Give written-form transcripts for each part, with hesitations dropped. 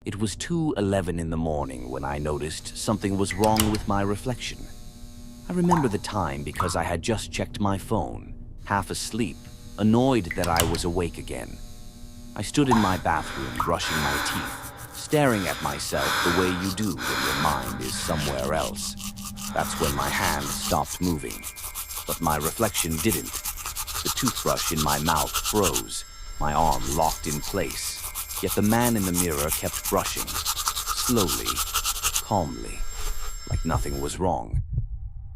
It was 2:11 in the morning when I noticed something was wrong with my reflection. I remember the time because I had just checked my phone, half asleep, annoyed that I was awake again. I stood in my bathroom brushing my teeth, staring at myself the way you do when your mind is somewhere else. That's when my hand stopped moving, but my reflection didn't. The toothbrush in my mouth froze, my arm locked in place, yet the man in the mirror kept brushing, slowly, calmly, like nothing was wrong.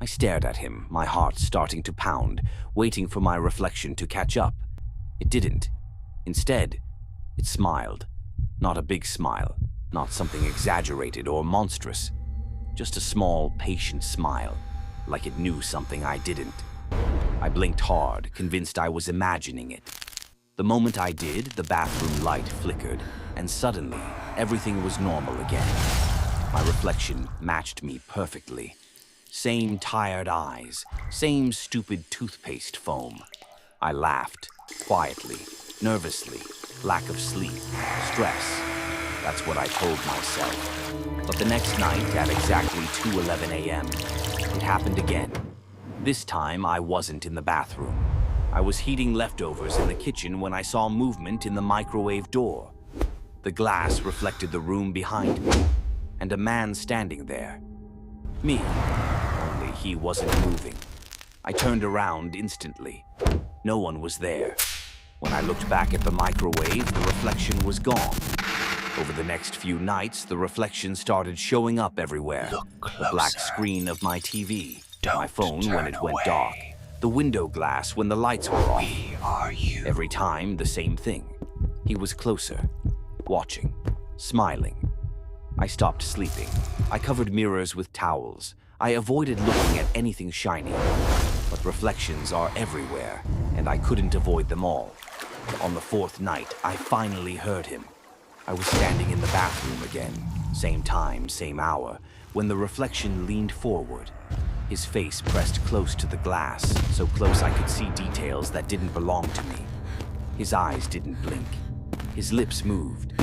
I stared at him, my heart starting to pound, waiting for my reflection to catch up. It didn't. Instead, it smiled. Not a big smile, not something exaggerated or monstrous. Just a small, patient smile, like it knew something I didn't. I blinked hard, convinced I was imagining it. The moment I did, the bathroom light flickered, and suddenly, everything was normal again. My reflection matched me perfectly. Same tired eyes, same stupid toothpaste foam. I laughed, quietly, nervously, lack of sleep, stress. That's what I told myself. But the next night, at exactly 2:11 a.m., it happened again. This time, I wasn't in the bathroom. I was heating leftovers in the kitchen when I saw movement in the microwave door. The glass reflected the room behind me, and a man standing there. Me. Only he wasn't moving. I turned around instantly. No one was there. When I looked back at the microwave, the reflection was gone. Over the next few nights, the reflection started showing up everywhere. The black screen of my TV, my phone when it went dark, the window glass when the lights were off. We are you. Every time, the same thing. He was closer, watching, smiling. I stopped sleeping. I covered mirrors with towels. I avoided looking at anything shiny. But reflections are everywhere, and I couldn't avoid them all. On the fourth night, I finally heard him. I was standing in the bathroom again, same time, same hour, when the reflection leaned forward. His face pressed close to the glass, so close I could see details that didn't belong to me. His eyes didn't blink. His lips moved.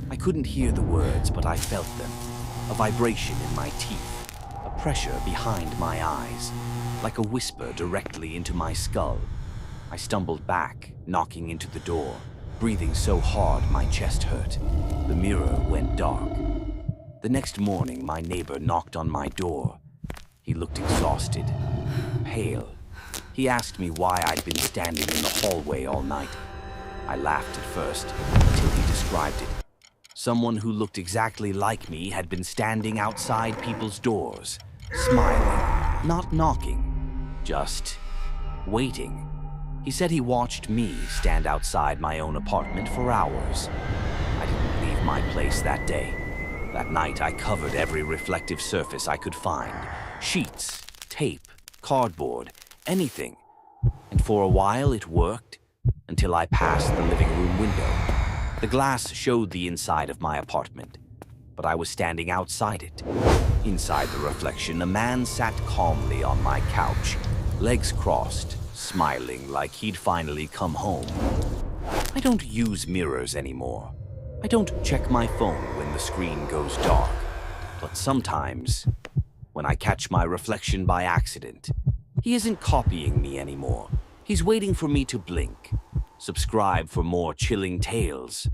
I couldn't hear the words, but I felt them. A vibration in my teeth, a pressure behind my eyes, like a whisper directly into my skull. I stumbled back, knocking into the door, breathing so hard my chest hurt. The mirror went dark. The next morning, my neighbor knocked on my door. He looked exhausted, pale. He asked me why I'd been standing in the hallway all night. I laughed at first, until he described it. Someone who looked exactly like me had been standing outside people's doors, smiling, not knocking, just waiting. He said he watched me stand outside my own apartment for hours. I didn't leave my place that day. That night, I covered every reflective surface I could find. Sheets, tape, cardboard, anything. And for a while, it worked, until I passed the living room window. The glass showed the inside of my apartment, but I was standing outside it. Inside the reflection, a man sat calmly on my couch, legs crossed, smiling like he'd finally come home. I don't use mirrors anymore. I don't check my phone when the screen goes dark. But sometimes, when I catch my reflection by accident, he isn't copying me anymore. He's waiting for me to blink. Subscribe for more chilling tales.